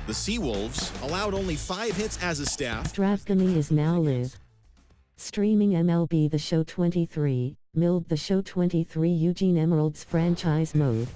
The Seawolves allowed only 5 hits as a staff. DraftKings is now live streaming MLB The Show 23, Milb The Show 23 Eugene Emeralds franchise mode.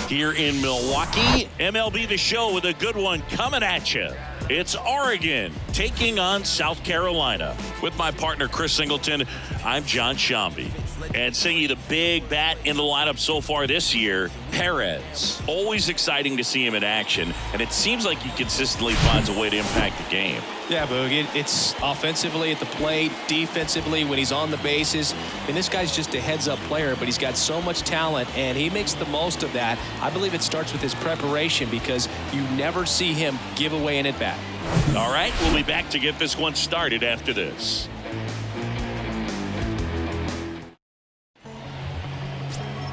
Here in Milwaukee, MLB The Show with a good one coming at you. It's Oregon taking on South Carolina. With my partner Chris Singleton, I'm John Shambi. And singing the big bat in the lineup so far this year, Perez. Always exciting to see him in action, and it seems like he consistently finds a way to impact the game. Yeah, Boog, it's offensively at the plate, defensively when he's on the bases. And this guy's just a heads-up player, but he's got so much talent, and he makes the most of that. I believe it starts with his preparation because you never see him give away an at-bat. All right, we'll be back to get this one started after this.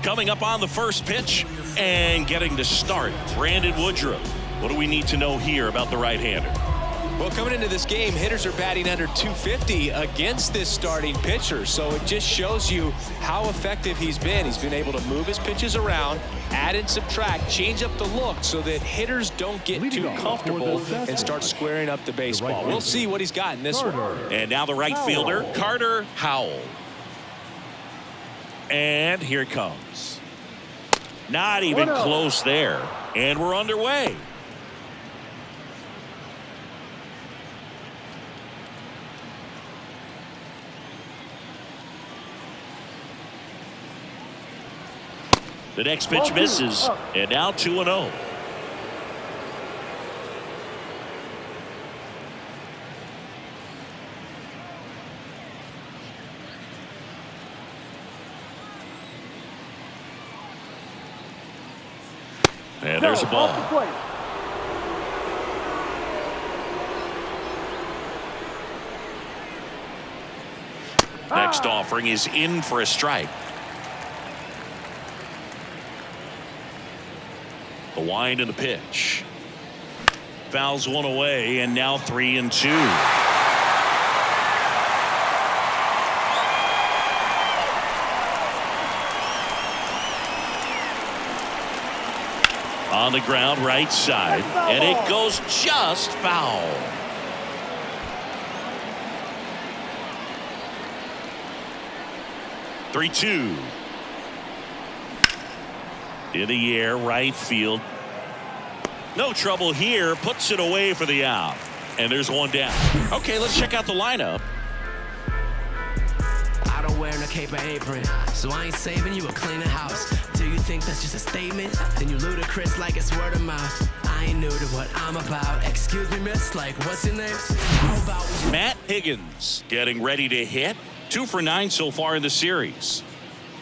Coming up on the first pitch and getting to start, Brandon Woodruff. What do we need to know here about the right-hander? Well, coming into this game, hitters are batting under 250 against this starting pitcher. So it just shows you how effective he's been. He's been able to move his pitches around, add and subtract, change up the look so that hitters don't get too comfortable and start squaring up the baseball. We'll see what he's got in this one. And now the right fielder, Carter Howell. And here it comes. Not even close there. And we're underway. The next pitch misses, and now 2-0. And there's a ball. Next offering is in for a strike. The wind and the pitch. Fouls one away, and now 3-2. On the ground, right side, and it goes just foul. Three-two. In the air, right field. No trouble here. Puts it away for the out. And there's one down. Okay, let's check out the lineup. I don't wear no cape or apron, so I ain't saving you a cleaner house. Do you think that's just a statement? Then you ludicrous like it's word of mouth. I ain't new to what I'm about. Excuse me, miss, like what's your name? How about Matt Higgins getting ready to hit. 2 for 9 so far in the series.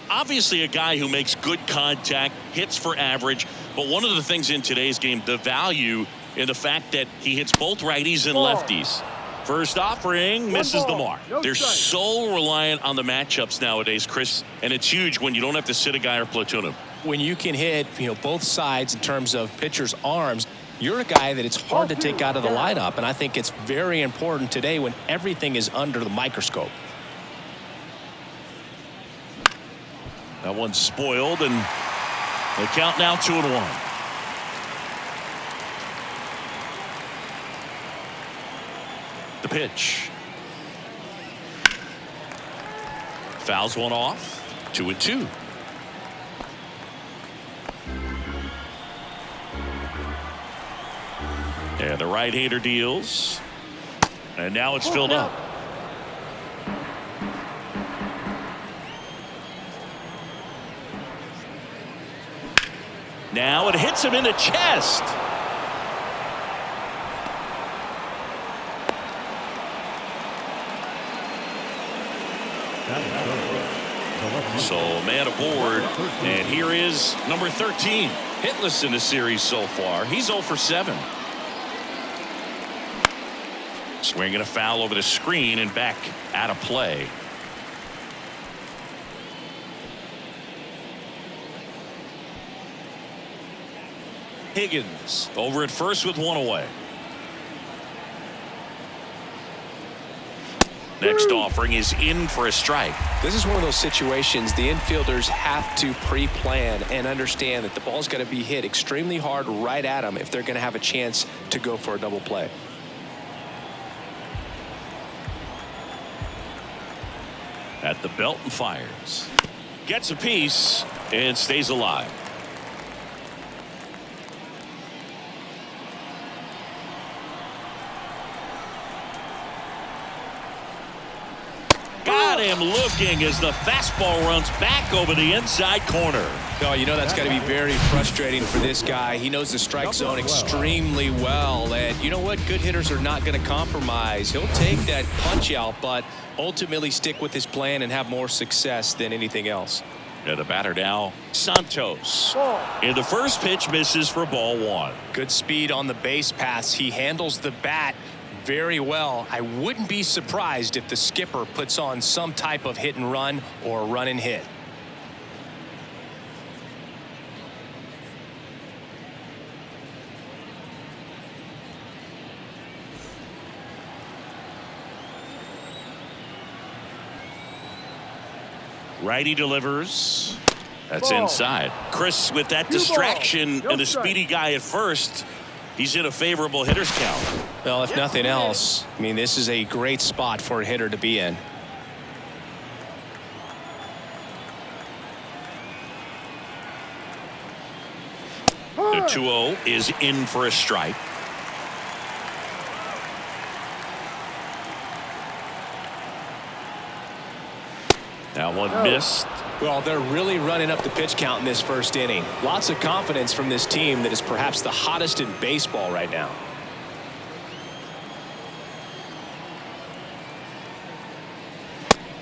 Obviously a guy who makes good contact, hits for average, but one of the things in today's game, the value in the fact that he hits both righties and lefties. First offering misses the mark. They're so reliant on the matchups nowadays, Chris, and it's huge when you don't have to sit a guy or platoon him. When you can hit, both sides in terms of pitchers' arms, you're a guy that it's hard to take out of the lineup, and I think it's very important today when everything is under the microscope. That one's spoiled, and the count now 2-1. The pitch. Fouls one off. 2-2. And the right-hander deals. And now it's filled up. Now it hits him in the chest. So man aboard, and here is number 13, hitless in the series so far. He's 0 for 7. Swinging a foul over the screen and back out of play. Higgins over at first with one away. Next offering is in for a strike. This is one of those situations the infielders have to pre-plan and understand that the ball's got to be hit extremely hard right at them if they're going to have a chance to go for a double play. At the belt and fires. Gets a piece and stays alive. Got him looking as the fastball runs back over the inside corner. Oh, you know that's got to be very frustrating for this guy. He knows the strike zone extremely well. And you know what? Good hitters are not going to compromise. He'll take that punch out, but ultimately stick with his plan and have more success than anything else. And the batter now, Santos. And the first pitch misses for ball one. Good speed on the base pass. He handles the bat very well. I wouldn't be surprised if the skipper puts on some type of hit and run or run and hit. Righty delivers. That's inside. Chris, with that distraction and a speedy guy at first, he's in a favorable hitter's count. Well, if nothing else, I mean, this is a great spot for a hitter to be in. The 2-0 is in for a strike. That one missed. Well, they're really running up the pitch count in this first inning. Lots of confidence from this team that is perhaps the hottest in baseball right now.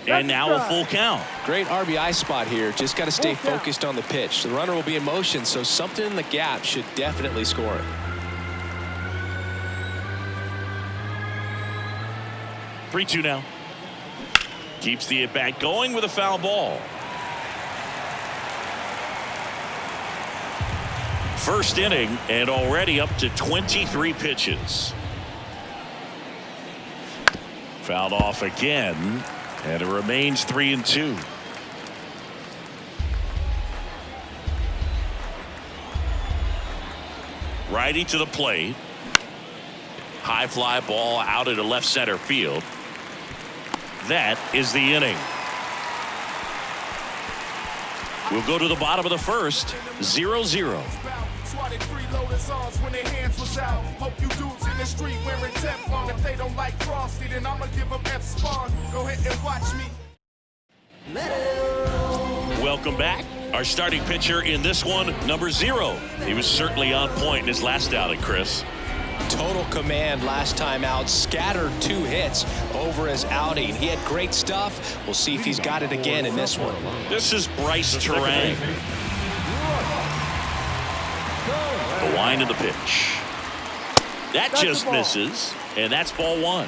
And now a full count. Great RBI spot here. Just got to stay focused on the pitch. The runner will be in motion, so something in the gap should definitely score it. Three-two now. Keeps the at-bat going with a foul ball. First inning and already up to 23 pitches. Fouled off again, and it remains 3-2. Righty to the plate. High fly ball out into left center field. That is the inning. We'll go to the bottom of the first. 0-0. Swatted freeloaders arms when their hands was out. Hope you dudes in the street wearing Teflon. If they don't like Frosty, then I'ma give them F-Spawn. Go ahead and watch me. Welcome back. Our starting pitcher in this one, number 0. He was certainly on point in his last outing, Chris. Total command last time out. Scattered 2 hits over his outing. He had great stuff. We'll see if he's got it again in this one. This is Bryce Terang. The wind of the pitch. That just misses, and that's ball 1.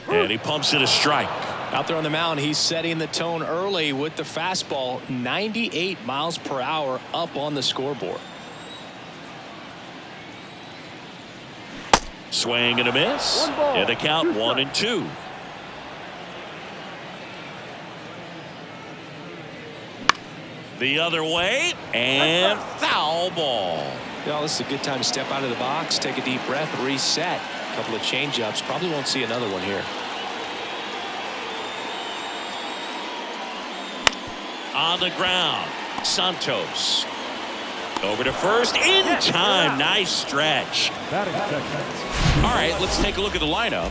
And he pumps it a strike. Out there on the mound, he's setting the tone early with the fastball. 98 miles per hour up on the scoreboard. Swing and a miss. And the count 1-2. The other way, and foul ball. Well, this is a good time to step out of the box, take a deep breath, reset. A couple of change-ups. Probably won't see another one here. On the ground, Santos. Over to first, in time. Nice stretch. All right, let's take a look at the lineup.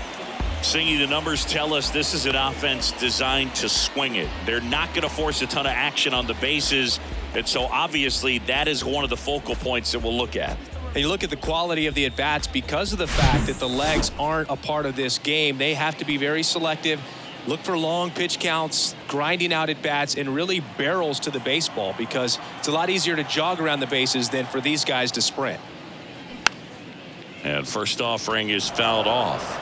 Singy, the numbers tell us this is an offense designed to swing it. They're not going to force a ton of action on the bases, and so obviously that is one of the focal points that we'll look at. And you look at the quality of the at-bats because of the fact that the legs aren't a part of this game. They have to be very selective. Look for long pitch counts, grinding out at bats, and really barrels to the baseball because it's a lot easier to jog around the bases than for these guys to sprint. And first offering is fouled off.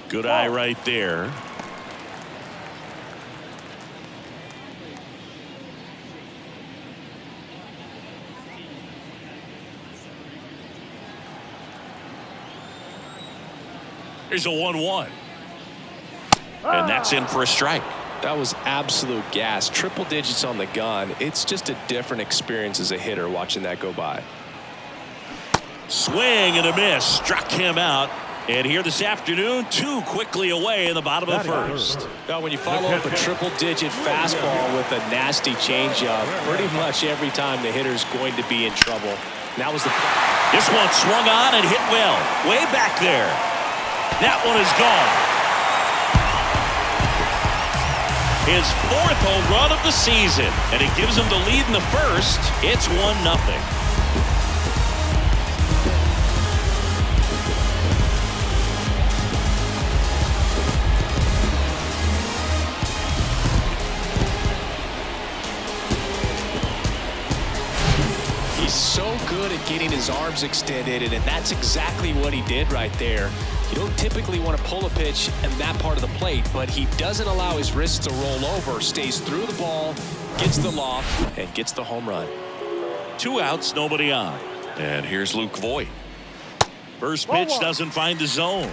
Good eye right there. Here's a 1-1. And that's in for a strike. That was absolute gas. Triple digits on the gun. It's just a different experience as a hitter watching that go by. Swing and a miss. Struck him out. And here this afternoon, 2 quickly away in the bottom of the first. Now, when you follow up a triple-digit fastball with a nasty changeup, pretty much every time the hitter's going to be in trouble. That was the. This one swung on and hit well. Way back there. That one is gone. His 4th home run of the season, and it gives him the lead in the first. It's 1-0. He's so good at getting his arms extended, and that's exactly what he did right there. You don't typically want to pull a pitch in that part of the plate, but he doesn't allow his wrists to roll over, stays through the ball, gets the loft, and gets the home run. 2 outs, nobody on. And here's Luke Voit. First pitch doesn't find the zone.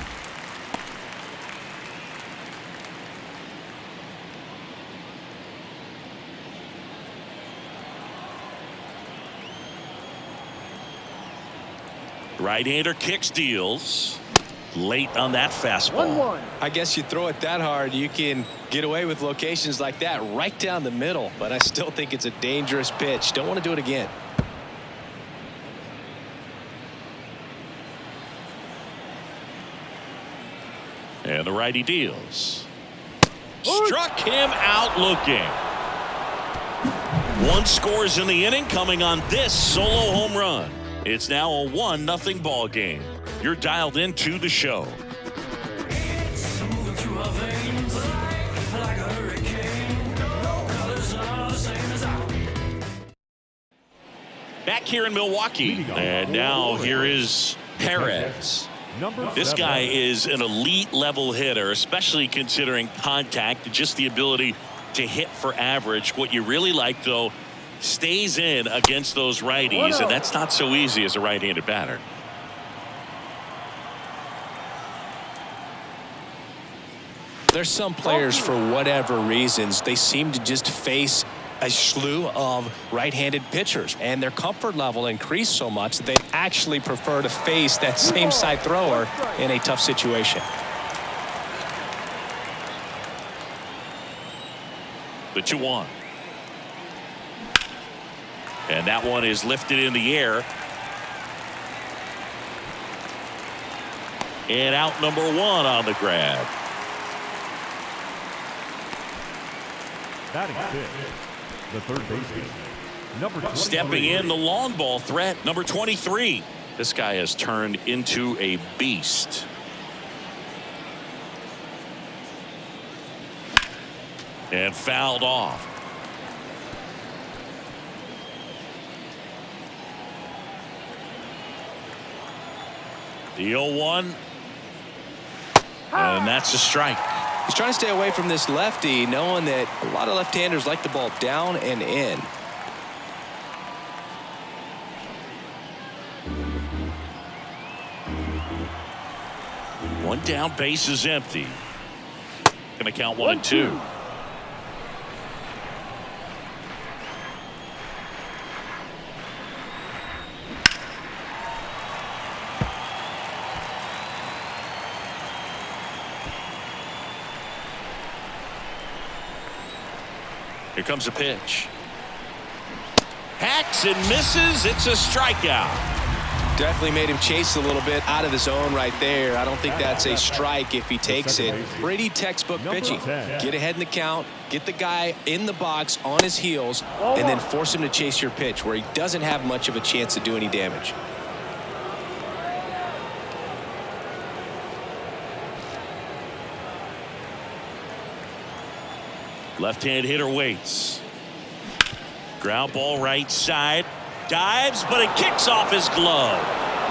Right-hander kicks, deals. Late on that fastball. I guess you throw it that hard, you can get away with locations like that right down the middle, but I still think it's a dangerous pitch. Don't want to do it again. And the righty deals. Struck him out looking. 1 scores in the inning, coming on this solo home run. It's now a 1-0 ball game. You're dialed into the show. Back here in Milwaukee. And now here is Perez. This guy is an elite level hitter, especially considering contact, just the ability to hit for average. What you really like, though, stays in against those righties, and that's not so easy as a right-handed batter. There's some players, for whatever reasons, they seem to just face a slew of right-handed pitchers, and their comfort level increased so much that they actually prefer to face that same side thrower in a tough situation. The 2-1. And that one is lifted in the air. And out number 1 on the grab. Batting fifth, the third baseman, number 23. Stepping in, the long ball threat, number 23. This guy has turned into a beast. And fouled off. The 0-1. And that's a strike. He's trying to stay away from this lefty, knowing that a lot of left-handers like the ball down and in. One down, base is empty. Going to count 1 and 2. Here comes a pitch. Hacks and misses. It's a strikeout. Definitely made him chase a little bit out of his zone right there. I don't think that's a strike if he takes it. Pretty textbook pitching. Get ahead in the count, get the guy in the box on his heels, and then force him to chase your pitch where he doesn't have much of a chance to do any damage. Left-hand hitter waits. Ground ball right side. Dives, but it kicks off his glove.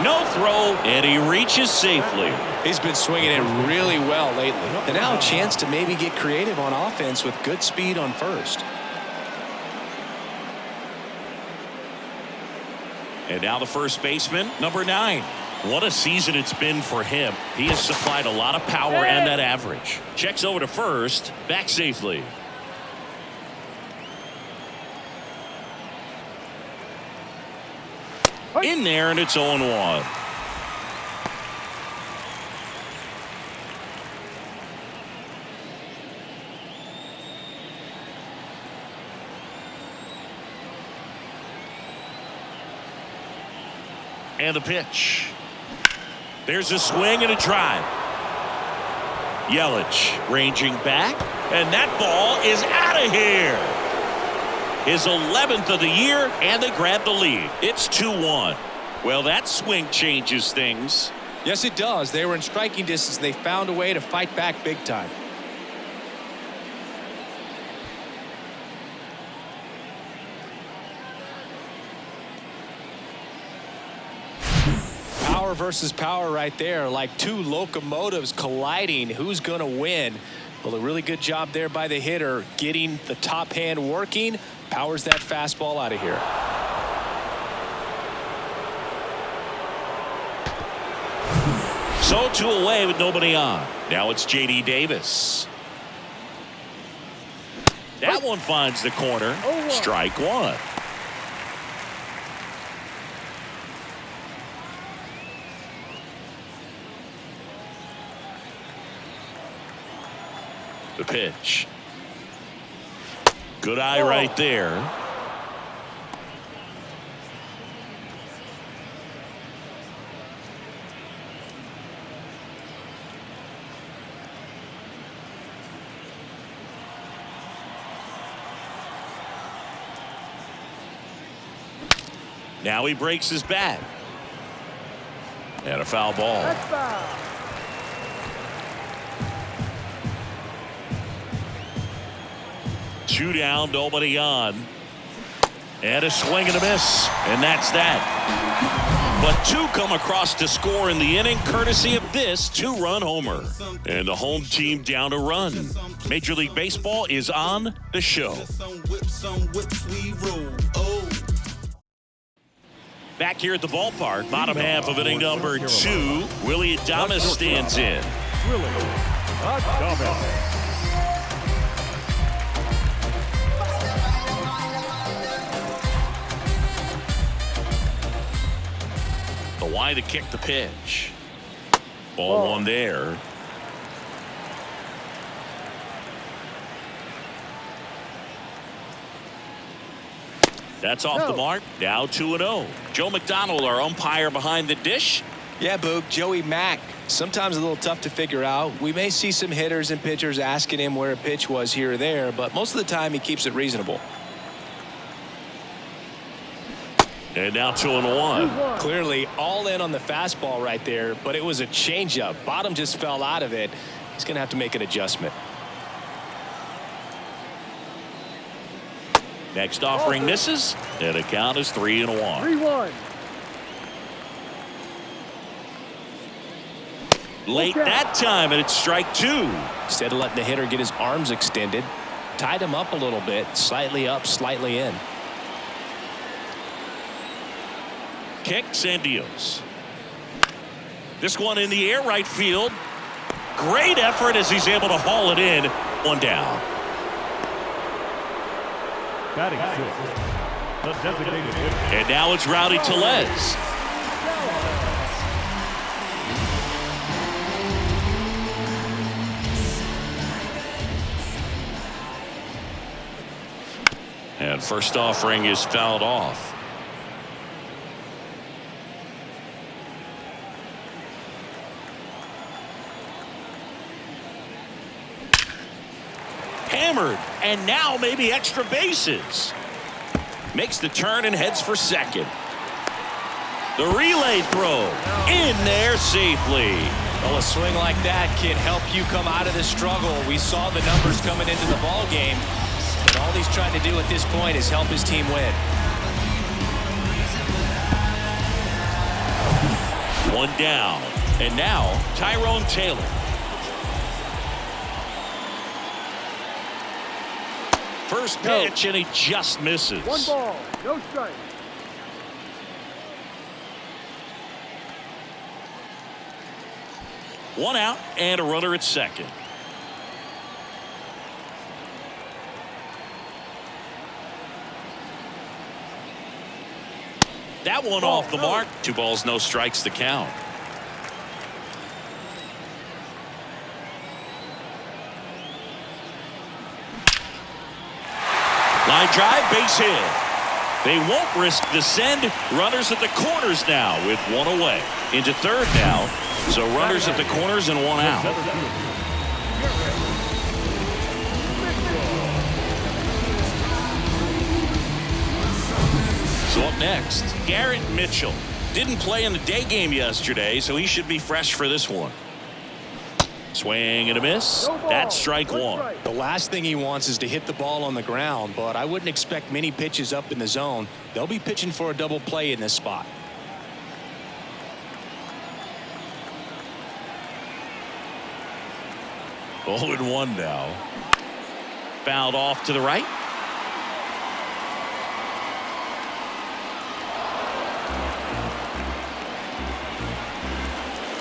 No throw, and he reaches safely. He's been swinging it really well lately. And now a chance to maybe get creative on offense with good speed on first. And now the first baseman, number 9. What a season it's been for him. He has supplied a lot of power and that average. Checks over to first, back safely. In there, and it's 0-1. And the pitch. There's a swing and a drive. Yelich ranging back, and that ball is out of here. His 11th of the year, and they grab the lead. It's 2-1. Well, that swing changes things. Yes, it does. They were in striking distance. They found a way to fight back big time. Power versus power right there, like two locomotives colliding. Who's going to win? Well, a really good job there by the hitter, getting the top hand working. Powers that fastball out of here. So 2 away with nobody on. Now it's J.D. Davis. That one finds the corner. Strike 1. The pitch. Good eye right there. Now he breaks his bat. And a foul ball. 2 down, nobody on. And a swing and a miss. And that's that. But 2 come across to score in the inning, courtesy of this 2-run homer. And the home team down to run. Major League Baseball is on the show. Back here at the ballpark, bottom half of inning number 2, Willie Adames stands in. Willie Adames. The wide to kick the pitch. Ball 1 there. That's off the mark. Now 2-0. Joe McDonald, our umpire behind the dish. Yeah, Boog, Joey Mack. Sometimes a little tough to figure out. We may see some hitters and pitchers asking him where a pitch was here or there, but most of the time he keeps it reasonable. And now 2-1. Clearly all in on the fastball right there, but it was a changeup. Bottom just fell out of it. He's going to have to make an adjustment. Next offering misses, and the count is 3-1. 3-1. Late that time, and it's strike 2. Instead of letting the hitter get his arms extended, tied him up a little bit, slightly up, slightly in. Kicks and deals. This one in the air, right field. Great effort as he's able to haul it in. 1 down. Batting 6. The designated hitter. And now it's Rowdy Tellez. And first offering is fouled off. Hammered, and now maybe extra bases. Makes the turn and heads for second. The relay throw in there safely. Well, a swing like that can help you come out of the struggle. We saw the numbers coming into the ball game, and all he's trying to do at this point is help his team win. 1 down, And now, Tyrone Taylor. First pitch, and he just misses. 1 ball, no strike. One out and a runner at second. That one off the mark. 2 balls, no strikes to count. Line drive, base hit. They won't risk the send. Runners at the corners now with 1 away. Into third now. So runners at the corners and 1 out. So up next, Garrett Mitchell. Didn't play in the day game yesterday, so he should be fresh for this one. Swing and a miss. That's strike 1. The last thing he wants is to hit the ball on the ground, but I wouldn't expect many pitches up in the zone. They'll be pitching for a double play in this spot. Oh, and 1 now. Fouled off to the right.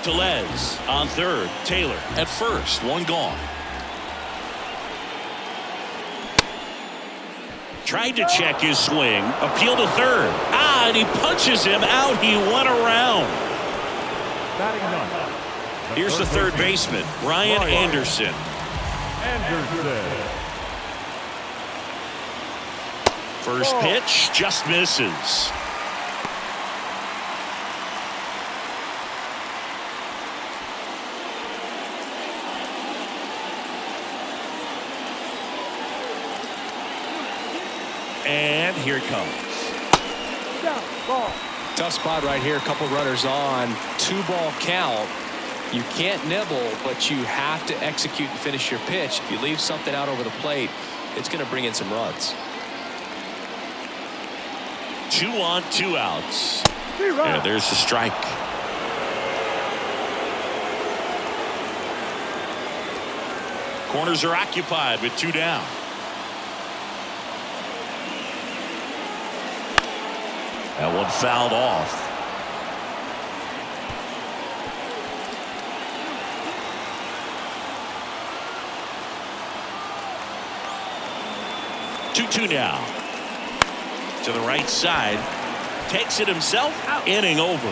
Tellez on third. Taylor at first. 1 gone. Tried to check his swing. Appeal to third. And he punches him out. He went around. Batting 9. Here's the third baseman, Ryan Anderson. First pitch just misses. And here it comes. Tough spot right here. A couple runners on. 2-ball count. You can't nibble, but you have to execute and finish your pitch. If you leave something out over the plate, it's going to bring in some runs. 2 on, 2 outs. And there's the strike. Corners are occupied with 2 down. That one fouled off. Two now. To the right side. Takes it himself. Inning over.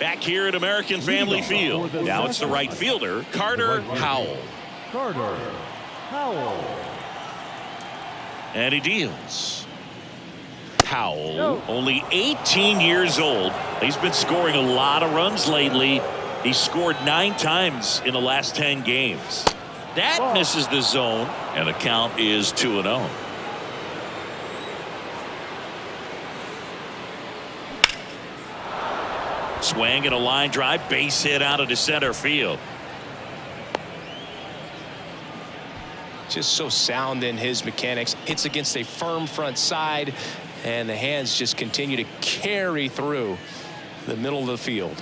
Back here at American Family Field. Now it's the right fielder, Carter Howell. And he deals. Howell, only 18 years old. He's been scoring a lot of runs lately. He scored 9 times in the last 10 games. That misses the zone, and the count is 2-0. Swing and a line drive, base hit out into center field. Just so sound in his mechanics. Hits against a firm front side, and the hands just continue to carry through the middle of the field.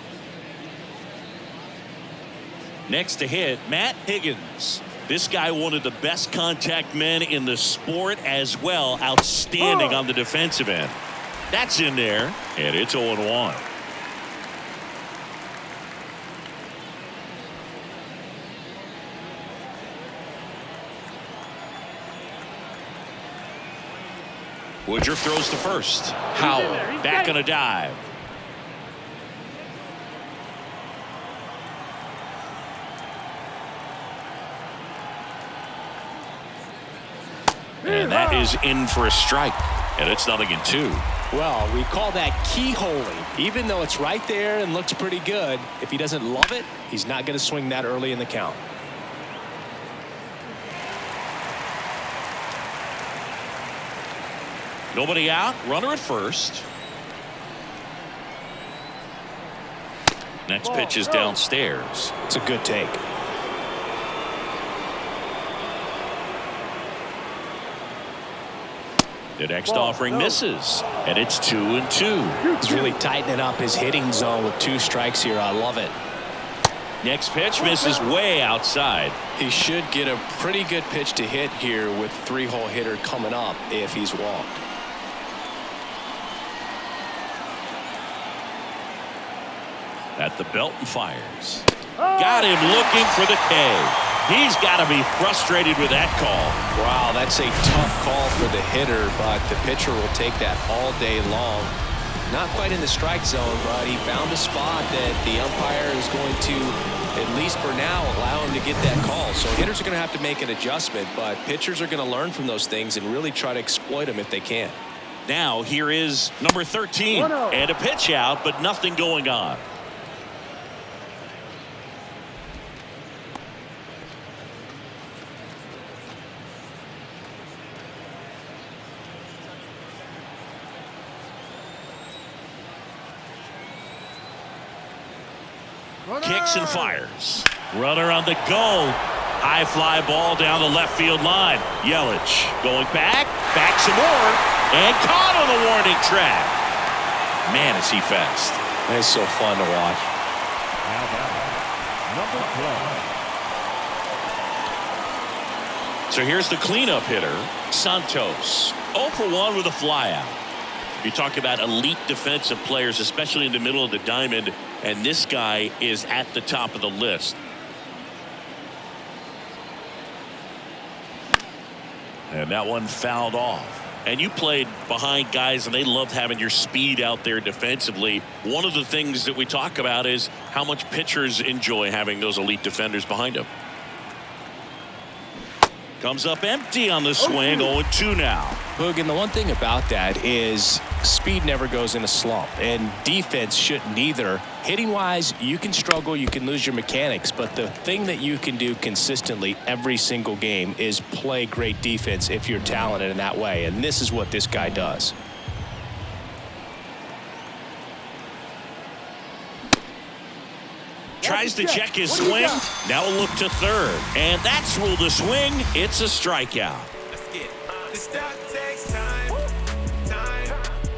Next to hit, Matt Higgins. This guy, one of the best contact men in the sport as well. Outstanding on the defensive end. That's in there, and it's 0-1. Woodruff throws to first. Howell back on a dive. And that is in for a strike. And it's 0-2. Well, we call that keyholing. Even though it's right there and looks pretty good, if he doesn't love it, he's not going to swing that early in the count. Nobody out. Runner at first. Next pitch is downstairs. It's a good take. The next offering misses, and it's 2-2. He's really tightening up his hitting zone with 2 strikes here. I love it. Next pitch misses way outside. He should get a pretty good pitch to hit here with 3-hole hitter coming up if he's walked. At the belt and fires. Got him looking for the K. He's got to be frustrated with that call. Wow, that's a tough call for the hitter, but the pitcher will take that all day long. Not quite in the strike zone, but he found a spot that the umpire is going to, at least for now, allow him to get that call. So hitters are going to have to make an adjustment, but pitchers are going to learn from those things and really try to exploit them if they can. Now here is number 13, and a pitch out, but nothing going on. Kicks and fires. Runner on the go. High fly ball down the left field line. Yelich going back some more, and caught on the warning track. Man, is he fast. It's so fun to watch. Now batting, number 12. So here's the cleanup hitter, Santos. 0 for 1 with a flyout. You talk about elite defensive players, especially in the middle of the diamond, and this guy is at the top of the list. And that one fouled off. And you played behind guys, and they loved having your speed out there defensively. One of the things that we talk about is how much pitchers enjoy having those elite defenders behind them. Comes up empty on the swing. 0-2 now. Boog, and the one thing about that is speed never goes in a slump, and defense shouldn't either. Hitting wise, you can struggle, you can lose your mechanics, but the thing that you can do consistently every single game is play great defense if you're talented in that way, and this is what this guy does. Tries to check his swing. Now a look to third. And that's ruled a swing. It's a strikeout. Let's get it. The stuff takes time.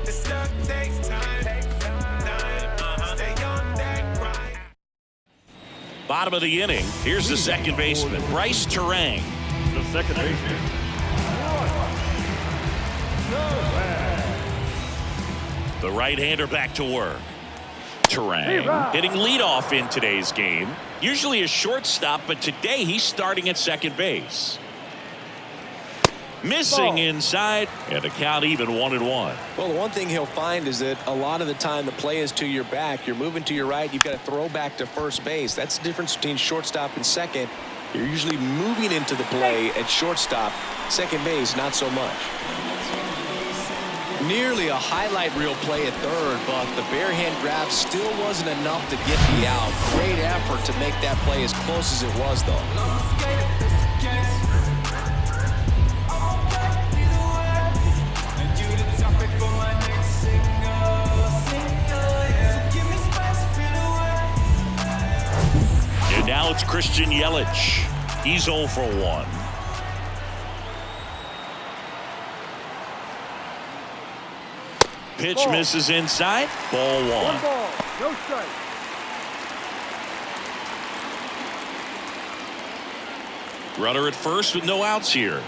The stuff takes time. Stay on that grind. Bottom of the inning. Here's the second baseman, Bryce Terang. The second baseman. The right-hander back to work. Terang hitting leadoff in today's game. Usually a shortstop, but today he's starting at second base. Missing inside, and the count even 1-1. Well, the one thing he'll find is that a lot of the time the play is to your back. You're moving to your right. You've got to throw back to first base. That's the difference between shortstop and second. You're usually moving into the play at shortstop. Second base, not so much. Nearly a highlight reel play at third, but the bare hand grab still wasn't enough to get the out. Great effort to make that play as close as it was, though. And now it's Christian Yelich. He's 0 for 1. Pitch misses inside. Ball 1. One ball, no strike. Runner at first with no outs here.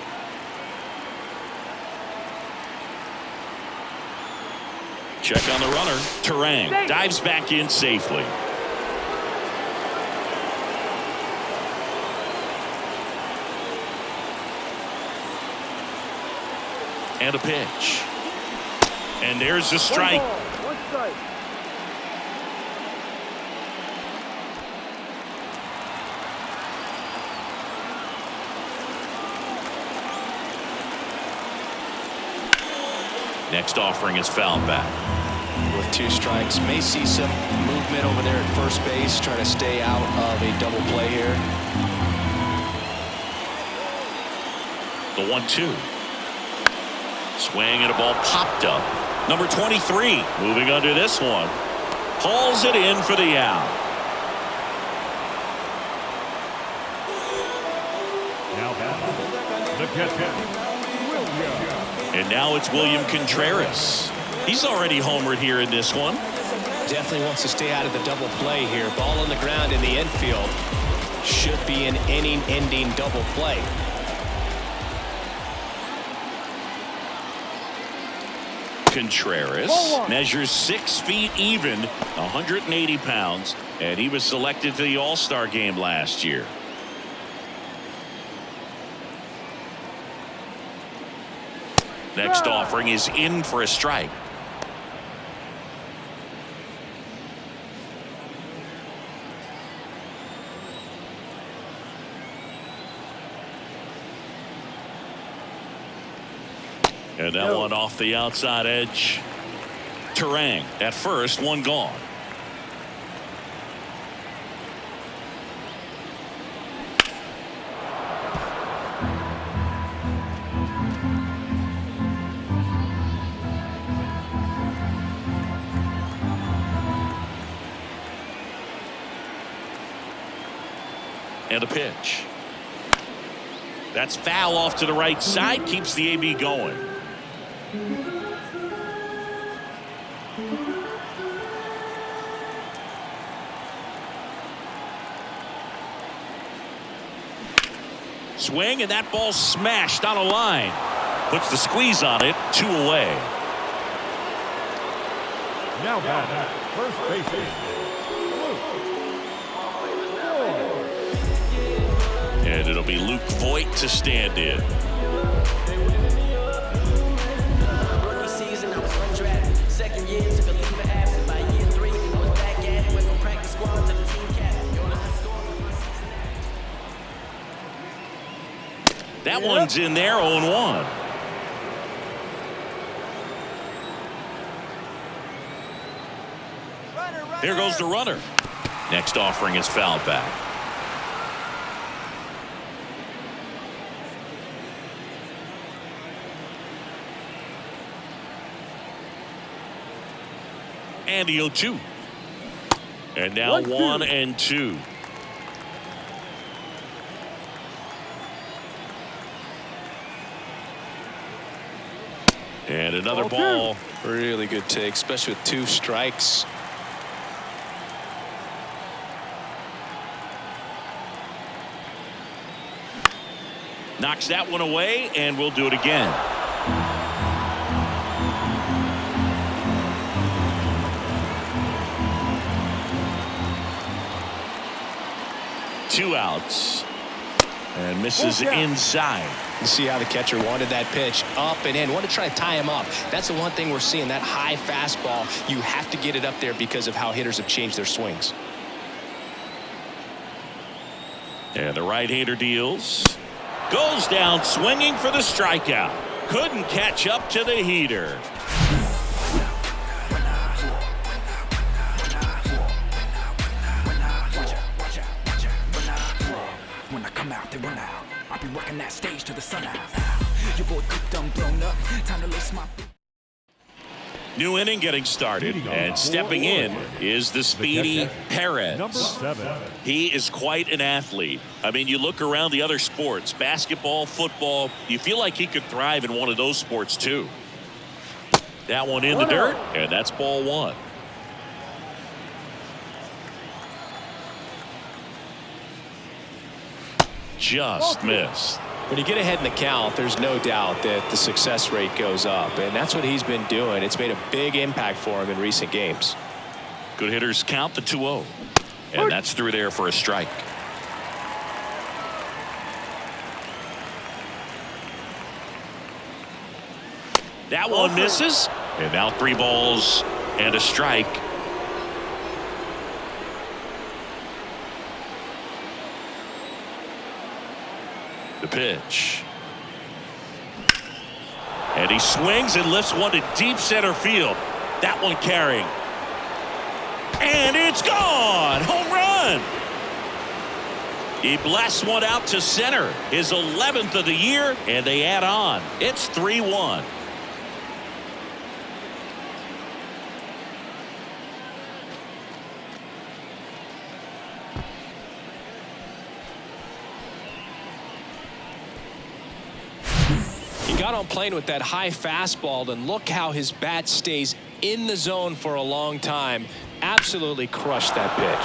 Check on the runner. Terang dives back in safely. And a pitch. And there's the strike. One strike. Next offering is fouled back. With 2 strikes, may see some movement over there at first base, trying to stay out of a double play here. The 1-2. Swing and a ball popped up. Number 23 moving under this one. Hauls it in for the out. catcher, William. And now it's William Contreras. He's already homered here in this one. Definitely wants to stay out of the double play here. Ball on the ground in the infield. Should be an inning-ending double play. Contreras measures 6 feet even, 180 pounds, and he was selected to the All-Star game last year. Next offering is in for a strike. And that one off the outside edge. Terang at first, one gone. And a pitch. That's foul off to the right side, keeps the AB going. Swing, and that ball smashed on a line. Puts the squeeze on it, 2 away. Now batting, first baseman, And it'll be Luke Voigt to stand in. Rookie season, I was undrafted. Second year, took a leave of absence. By year 3, I was back at it. Went from practice squad to the team captain. That one's in there, 0-1. Here goes the runner. Next offering is fouled back. And the 0-2. And now 1 and 2. And another ball. Really good take, especially with 2 strikes. Knocks that one away, and we'll do it again. Two outs. And misses inside. You see how the catcher wanted that pitch up and in. Want to try to tie him up. That's the one thing we're seeing, that high fastball. You have to get it up there because of how hitters have changed their swings. And the right-hander deals. Goes down swinging for the strikeout. Couldn't catch up to the heater. When I come out, they run out. I'll be working that stage till the sun out. Your boy cooked, done blown up. Time to lace my. New inning getting started, and stepping in is the speedy Perez. number 7. He is quite an athlete. I mean, you look around the other sports, basketball, football, you feel like he could thrive in one of those sports too. That one in the dirt, and that's ball 1. Just missed. When you get ahead in the count, there's no doubt that the success rate goes up, and that's what he's been doing. It's made a big impact for him in recent games. Good hitters count the 2-0, and that's through there for a strike. That one misses, and now 3 balls and a strike. The pitch. And he swings and lifts one to deep center field. That one carrying. And it's gone. Home run. He blasts one out to center. His 11th of the year, and they add on. It's 3-1. around playing with that high fastball, and look how his bat stays in the zone for a long time. Absolutely crushed that pitch.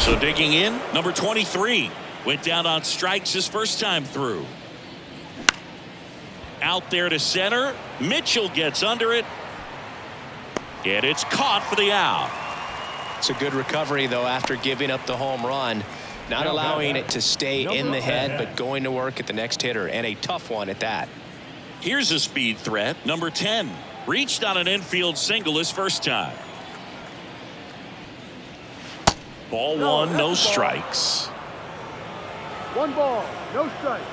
So digging in, number 23 went down on strikes his first time through. Out there to center. Mitchell gets under it. And it's caught for the out. It's a good recovery, though, after giving up the home run. Not allowing it to stay in the head, but going to work at the next hitter, and a tough one at that. Here's a speed threat. Number 10 reached on an infield single his first time. Ball one, no strikes. 1 ball, no strikes.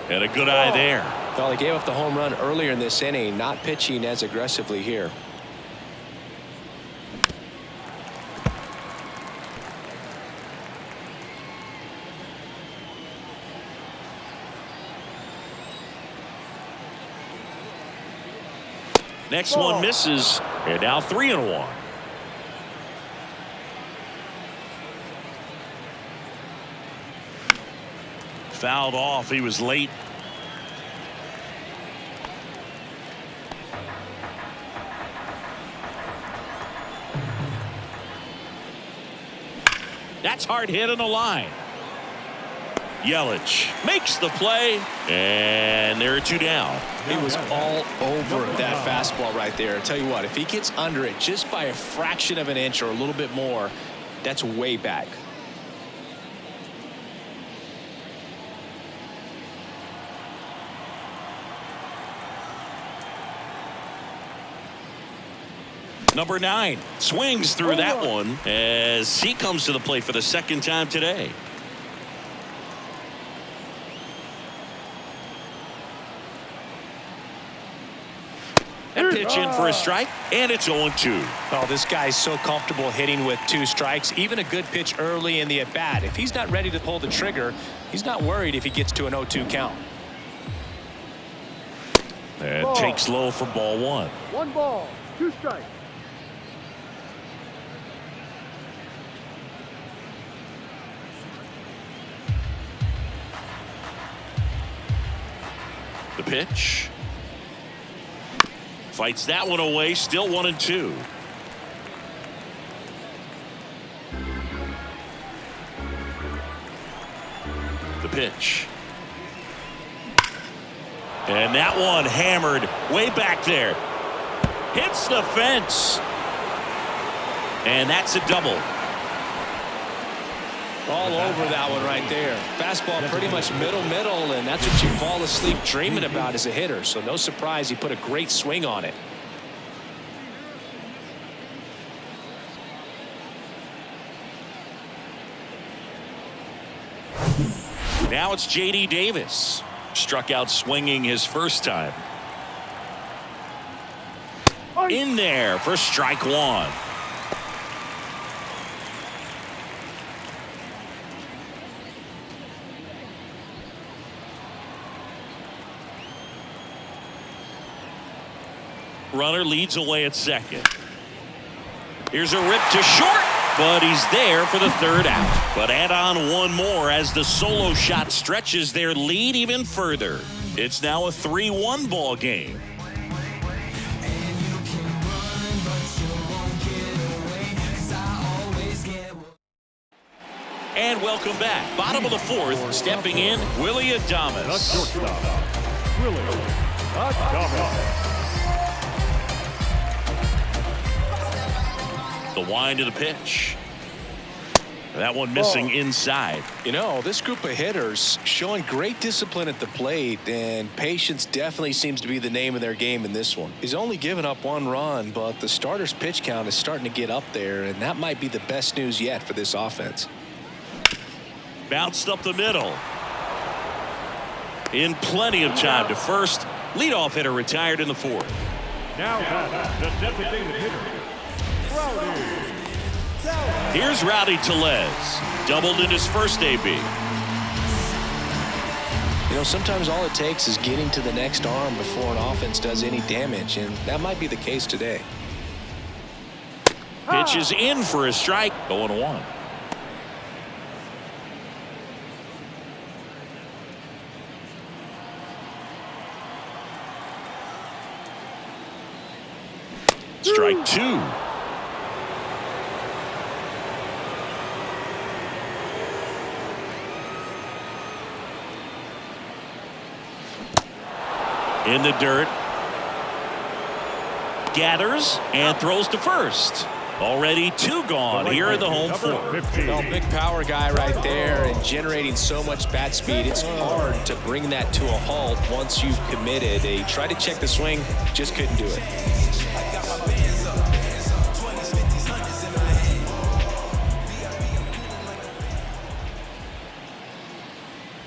And a good eye there. Well, he gave up the home run earlier in this inning, not pitching as aggressively here. Next one misses, and now 3-1. Fouled off. He was late. That's hard hit in the line. Yelich makes the play, and there are 2 down. He was all over that fastball right there. I tell you what, if he gets under it just by a fraction of an inch or a little bit more, that's way back. Number 9 swings through that one as he comes to the plate for the second time today. That pitch in for a strike, and it's 0-2. Oh, this guy's so comfortable hitting with 2 strikes. Even a good pitch early in the at-bat. If he's not ready to pull the trigger, he's not worried if he gets to an 0-2 count. And takes low for ball 1. 1 ball, 2 strikes. The pitch. Fights that one away, still 1-2. The pitch. And that one hammered way back there. Hits the fence. And that's a double. All over that one right there. Fastball pretty much middle, and that's what you fall asleep dreaming about as a hitter. So no surprise he put a great swing on it. Now it's J.D. Davis. Struck out swinging his first time. In there for strike 1. Runner leads away at second. Here's a rip to short, but he's there for the 3rd out. But add on one more as the solo shot stretches their lead even further. It's now a 3-1 ball game. And welcome back. Bottom of the 4th, stepping in, Willie Adames. The shortstop, Willie Adames. The wind of the pitch. That one missing inside. You know, this group of hitters showing great discipline at the plate, and patience definitely seems to be the name of their game in this one. He's only given up 1 run, but the starter's pitch count is starting to get up there, and that might be the best news yet for this offense. Bounced up the middle. In plenty of time to first. Leadoff hitter retired in the 4th. Now the designated hitter, Here's Rowdy Tellez. Doubled in his first AB. You know, sometimes all it takes is getting to the next arm before an offense does any damage, and that might be the case today. Pitch is in for a strike. 0-1. Strike 2. In the dirt. Gathers and throws to first. Already 2 gone here in the home 4. Well, big power guy right there and generating so much bat speed. It's hard to bring that to a halt once you've committed. They tried to check the swing, just couldn't do it.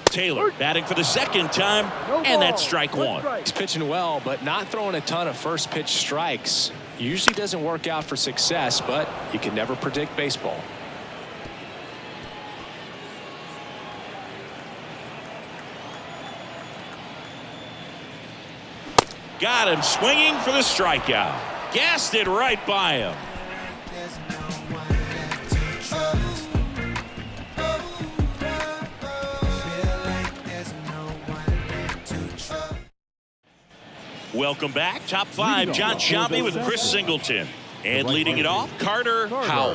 Taylor batting for the second time, and that's strike 1. He's pitching well, but not throwing a ton of first pitch strikes. Usually doesn't work out for success, but you can never predict baseball. Got him swinging for the strikeout. Gassed it right by him. Welcome back. Top 5, John Sciambi with Chris Singleton. And leading it off, Carter Howell.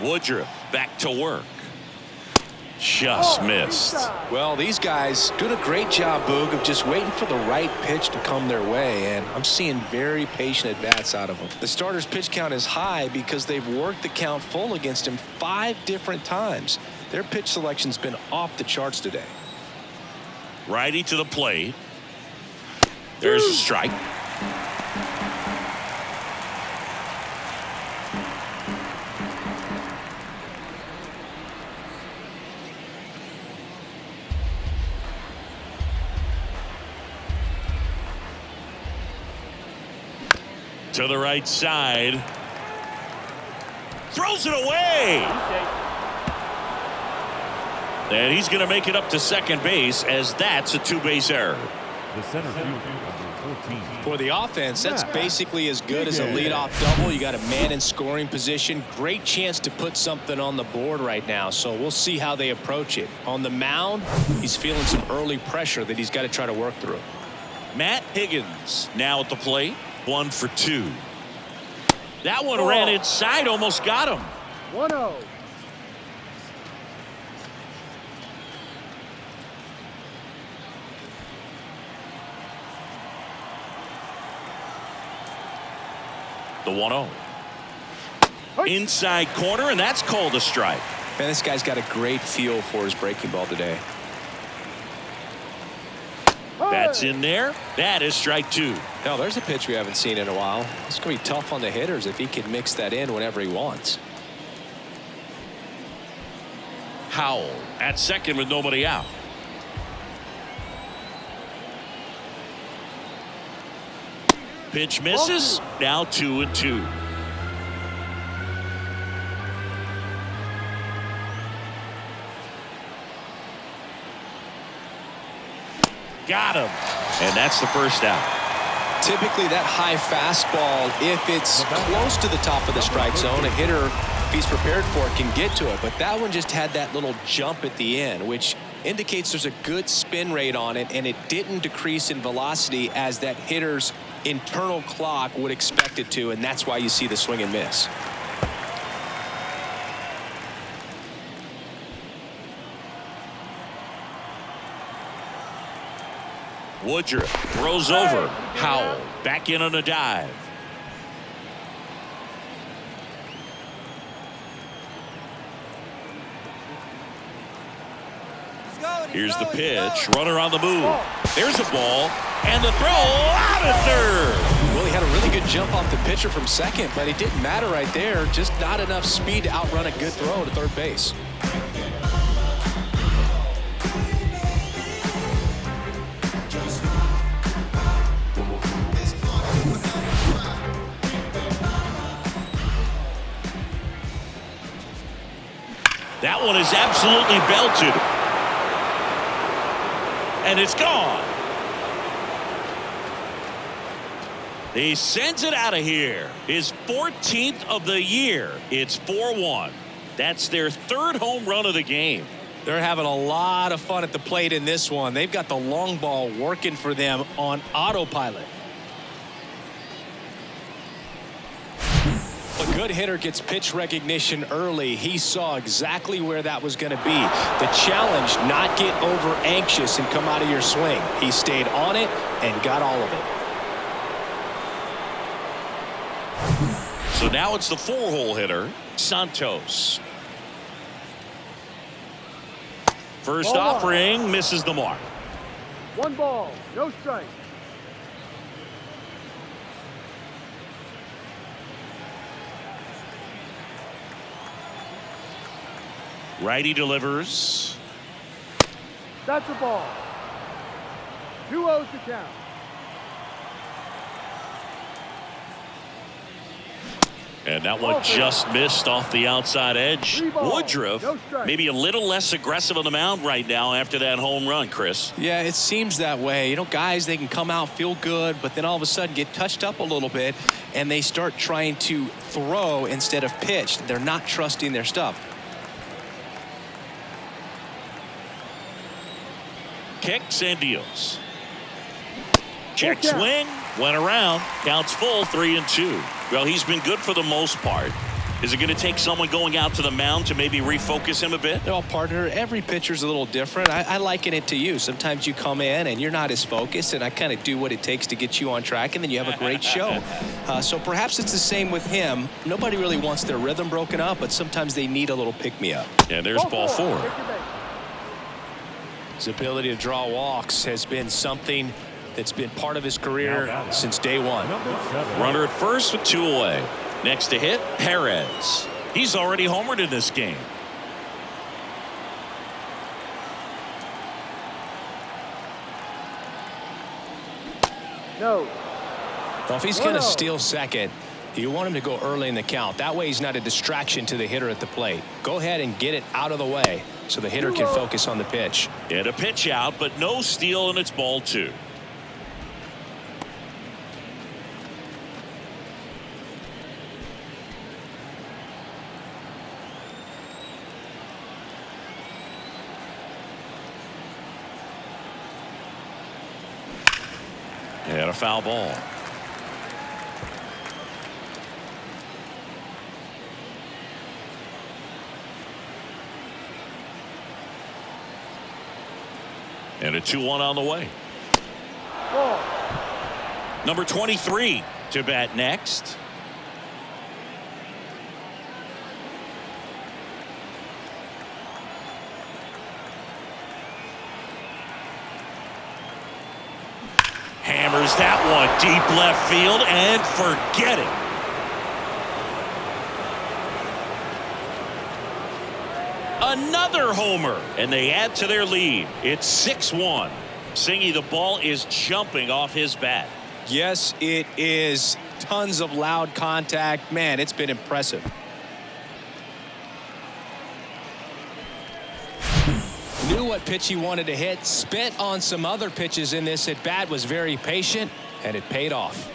Woodruff back to work. Just missed. Well, these guys doing a great job, Boog, of just waiting for the right pitch to come their way, and I'm seeing very patient at-bats out of them. The starter's pitch count is high because they've worked the count full against him 5 different times. Their pitch selection's been off the charts today. Righty to the plate. There's a strike. To the right side. Throws it away. And he's going to make it up to second base, as that's a 2-base error. The center fielder, number 14. For the offense, that's basically as good as a leadoff double. You got a man in scoring position. Great chance to put something on the board right now, so we'll see how they approach it. On the mound, he's feeling some early pressure that he's got to try to work through. Matt Higgins now at the plate. 1 for 2. That one ran inside, almost got him. 1-0. The 1-0. Inside corner, and that's called a strike. Man, this guy's got a great feel for his breaking ball today. That's in there. That is strike 2. Now, there's a pitch we haven't seen in a while. It's going to be tough on the hitters if he can mix that in whenever he wants. Howell at second with nobody out. Pitch misses. Now 2-2. Got him. And that's the first out. Typically that high fastball, if it's close to the top of the strike zone, a hitter, if he's prepared for it, can get to it. But that one just had that little jump at the end, which indicates there's a good spin rate on it, and it didn't decrease in velocity as that hitter's internal clock would expect it to, and that's why you see the swing and miss. Woodruff throws over. Howell back in on a dive. Here's the pitch. Runner on the move. There's a ball. And the throw out of third. Well, he had a really good jump off the pitcher from second, but it didn't matter right there. Just not enough speed to outrun a good throw to third base. That one is absolutely belted. And it's gone. He sends it out of here. His 14th of the year. It's 4-1. That's their third home run of the game. They're having a lot of fun at the plate in this one. They've got the long ball working for them on autopilot. A good hitter gets pitch recognition early. He saw exactly where that was going to be. The challenge, not get over anxious and come out of your swing. He stayed on it and got all of it. So now it's the 4-hole hitter, Santos. First offering misses the mark. 1 ball, no strike. Righty delivers. That's a ball. 2-0 to count. And that one just missed off the outside edge. Woodruff maybe a little less aggressive on the mound right now after that home run, Chris. Yeah, it seems that way. You know, guys, they can come out, feel good, but then all of a sudden get touched up a little bit, and they start trying to throw instead of pitch. They're not trusting their stuff. Kicks and deals. Check swing. Went around. Counts full. 3-2. Well, he's been good for the most part. Is it going to take someone going out to the mound to maybe refocus him a bit? Well, partner, every pitcher's a little different. I liken it to you. Sometimes you come in and you're not as focused, and I kind of do what it takes to get you on track, and then you have a great show. So perhaps it's the same with him. Nobody really wants their rhythm broken up, but sometimes they need a little pick-me-up. And there's ball 4. His ability to draw walks has been something that's been part of his career since day one. Runner at first with 2 away. Next to hit, Perez. He's already homered in this game. No. Well, if he's going to steal second, you want him to go early in the count. That way he's not a distraction to the hitter at the plate. Go ahead and get it out of the way so the hitter can focus on the pitch. And a pitch out, but no steal, and it's ball 2. And a foul ball. And a 2-1 on the way. Ball. Number 23 to bat next. Hammers that one deep left field and forget it. Another homer, and they add to their lead. It's 6-1. Singy, the ball is jumping off his bat. Yes, it is. Tons of loud contact. Man, it's been impressive. Knew what pitch he wanted to hit. Spent on some other pitches in this at bat. Was very patient, and it paid off.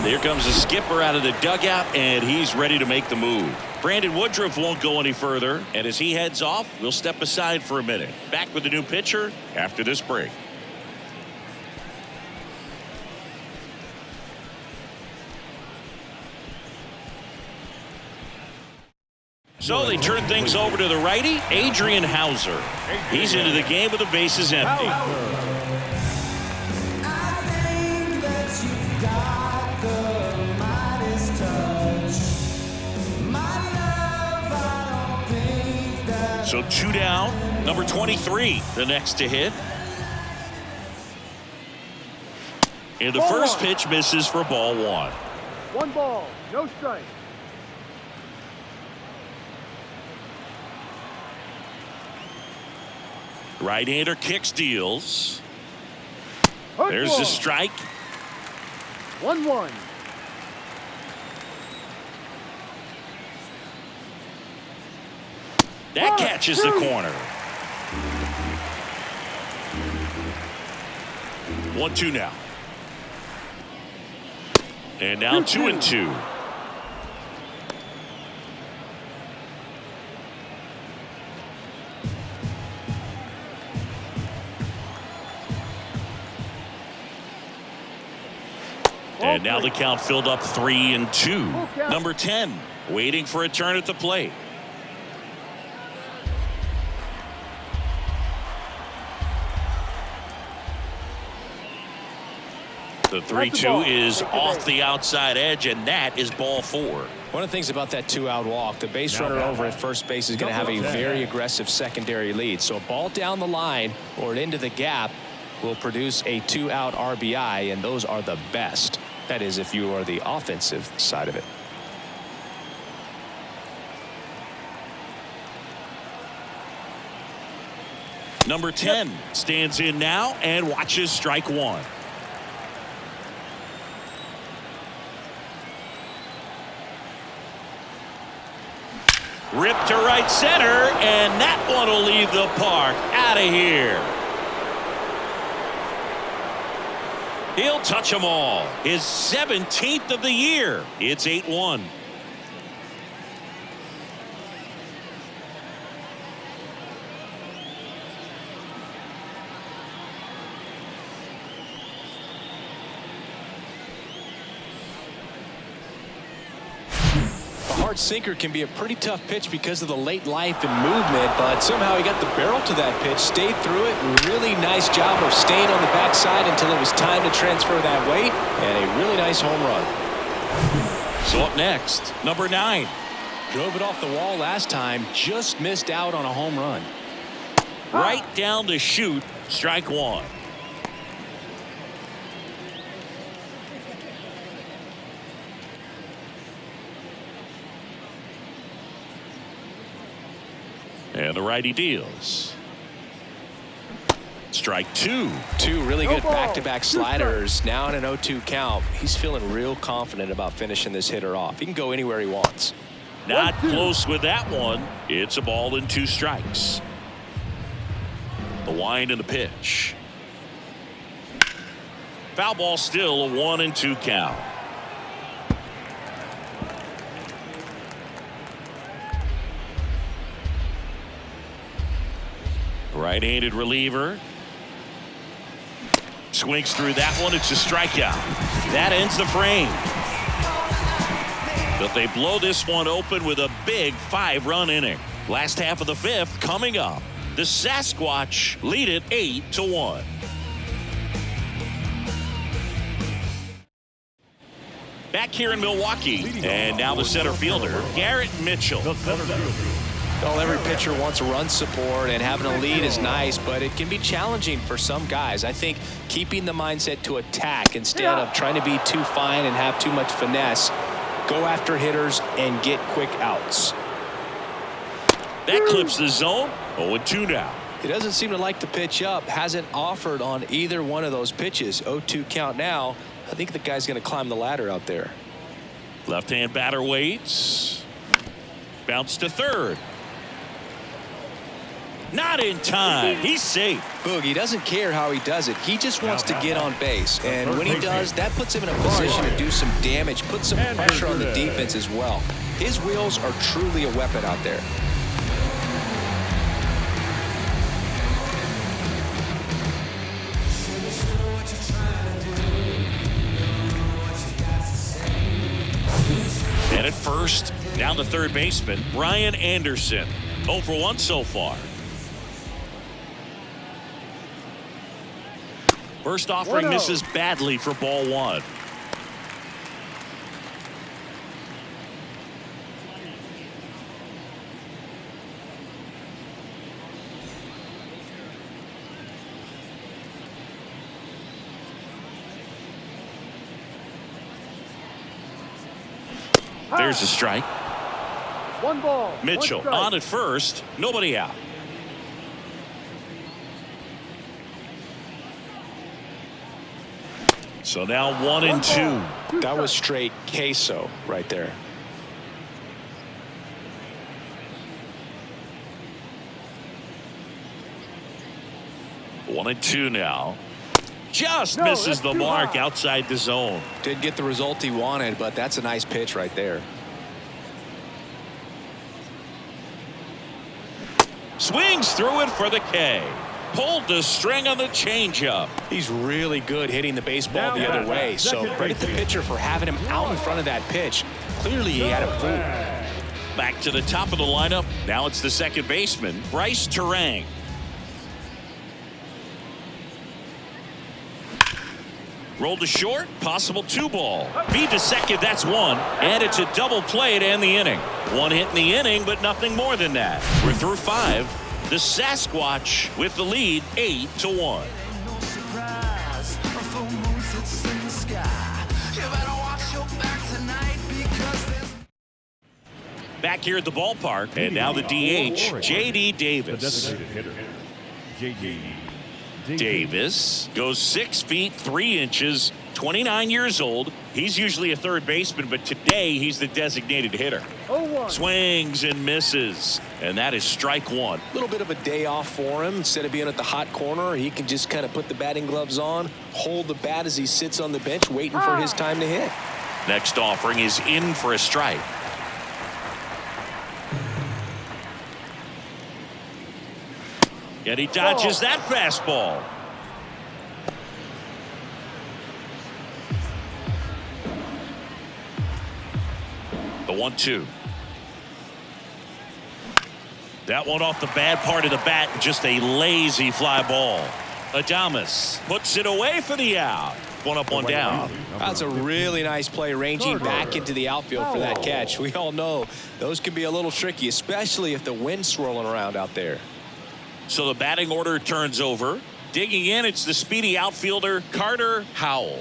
Here comes the skipper out of the dugout, and he's ready to make the move. Brandon Woodruff won't go any further, and as he heads off, we'll step aside for a minute. Back with the new pitcher after this break. So they turn things over to the righty, Adrian Hauser. He's into the game with the bases empty. So 2 down. Number 23, the next to hit. And the first pitch misses for ball 1. 1 ball, no strike. Right-hander kicks, deals. There's the strike. 1-1. That catches the corner. 1-2 now. And now 2-2. And now the count filled up 3-2. Number 10 waiting for a turn at the plate. The 3-2 is off the outside edge, and that is ball 4. One of the things about that 2-out walk, the base runner over at first base is going to have a very aggressive secondary lead. So a ball down the line or into the gap will produce a 2-out RBI, and those are the best. That is, if you are the offensive side of it. Number 10 stands in now and watches strike 1. Ripped to right center, and that one will leave the park. Out of here. He'll touch them all. His 17th of the year. It's 8-1. Hard sinker can be a pretty tough pitch because of the late life and movement, but somehow he got the barrel to that pitch, stayed through it. Really nice job of staying on the backside until it was time to transfer that weight, and a really nice home run. So up next, number 9. Drove it off the wall last time, just missed out on a home run. Right down the chute, strike 1. And the righty deals. Strike 2. 2 really good back-to-back sliders. Now in an 0-2 count. He's feeling real confident about finishing this hitter off. He can go anywhere he wants. Not close with that one. It's a ball and 2 strikes. The wind and the pitch. Foul ball, still a 1-2 count. Right-handed reliever. Swings through that one. It's a strikeout. That ends the frame. But they blow this one open with a big 5-run inning. Last half of the 5th coming up. The Sasquatch lead it 8-1. Back here in Milwaukee. And now the center fielder, Garrett Mitchell. Well, every pitcher wants run support, and having a lead is nice, but it can be challenging for some guys. I think keeping the mindset to attack instead of trying to be too fine and have too much finesse. Go after hitters and get quick outs. That clips the zone. 0-2 now. He doesn't seem to like the pitch up. Hasn't offered on either one of those pitches. 0-2 count now. I think the guy's going to climb the ladder out there. Left-hand batter waits. Bounce to third. Not in time. He's safe. Boogie doesn't care how he does it. He just wants to get on base. And when he does, that puts him in a position to do some damage, put some pressure on the defense as well. His wheels are truly a weapon out there. And at first, down the third baseman, Brian Anderson. 0 for 1 so far. First offering misses badly for ball 1. There's a strike. 1 ball. Mitchell on at first. Nobody out. So now 1-2. That was straight queso right there. 1-2 now. Just misses the mark outside the zone. Didn't get the result he wanted, but that's a nice pitch right there. Swings through it for the K. Pulled the string on the changeup. He's really good hitting the baseball the other way, so credit the pitcher for having him out in front of that pitch. Clearly he had him fooled. Back to the top of the lineup. Now it's the second baseman, Bryce Terang. Rolled to short, possible 2-ball. Feed to second, that's one. And it's a double play to end the inning. One hit in the inning, but nothing more than that. We're through 5. The Sasquatch with the lead, 8-1. Back here at the ballpark, and now the DH, J.D. Davis. The designated hitter, J.D. Davis goes 6 feet 3 inches, 29 years old. He's usually a third baseman, but today he's the designated hitter. 0-1. Swings and misses, and that is strike one. A little bit of a day off for him. Instead of being at the hot corner, he can just kind of put the batting gloves on, hold the bat as he sits on the bench waiting for his time to hit. Next offering is in for a strike. And he dodges that fastball. The 1-2. That one off the bad part of the bat, just a lazy fly ball. Adames puts it away for the out. One up, one down. That's a really nice play, ranging back into the outfield for that catch. We all know those can be a little tricky, especially if the wind's swirling around out there. So the batting order turns over. Digging in, it's the speedy outfielder, Carter Howell.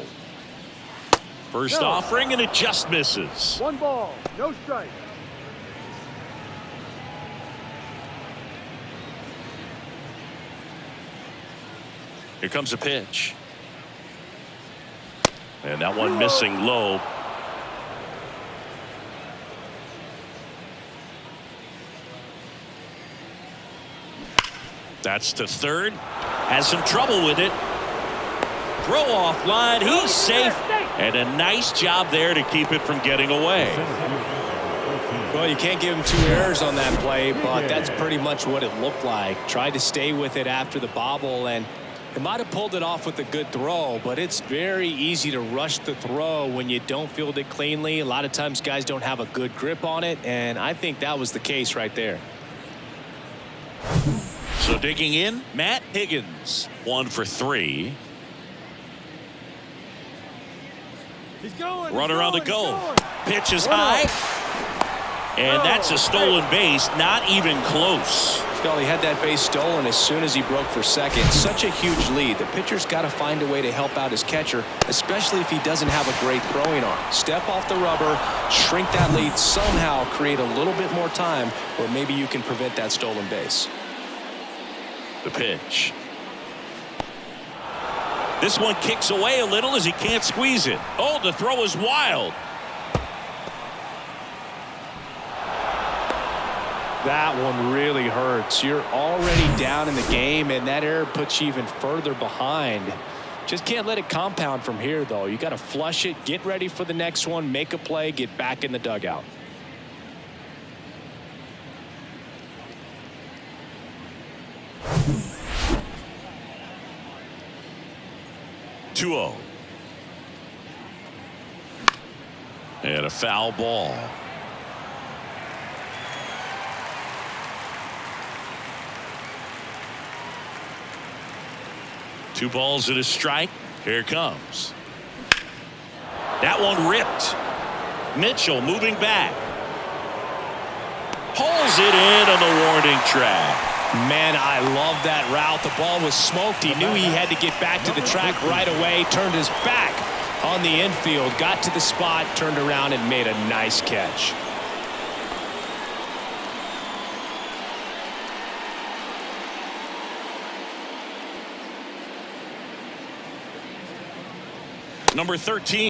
First offering, and it just misses. 1 ball, no strike. Here comes a pitch. And that one missing low. That's to third. Has some trouble with it. Throw off line. He's safe. And a nice job there to keep it from getting away. Well, you can't give him 2 errors on that play, but that's pretty much what it looked like. Tried to stay with it after the bobble, and it might have pulled it off with a good throw, but it's very easy to rush the throw when you don't field it cleanly. A lot of times guys don't have a good grip on it, and I think that was the case right there. So digging in, Matt Higgins, 1 for 3. He's going. Runner on the go. Pitch is high. And that's a stolen base, not even close. He had that base stolen as soon as he broke for second. Such a huge lead. The pitcher's got to find a way to help out his catcher, especially if he doesn't have a great throwing arm. Step off the rubber, shrink that lead somehow, create a little bit more time where maybe you can prevent that stolen base. The pitch. This one kicks away a little as he can't squeeze it. Oh, the throw is wild. That one really hurts. You're already down in the game, and that error puts you even further behind. Just can't let it compound from here, though. You got to flush it, get ready for the next one, make a play, get back in the dugout. (2-0) and a foul ball. Two balls and a strike. Here it comes. That one ripped. Mitchell moving back. Pulls it in on the warning track. Man, I love that route. The ball was smoked. He knew he had to get back to the track right away. Turned his back on the infield. Got to the spot, turned around, and made a nice catch. Number 13.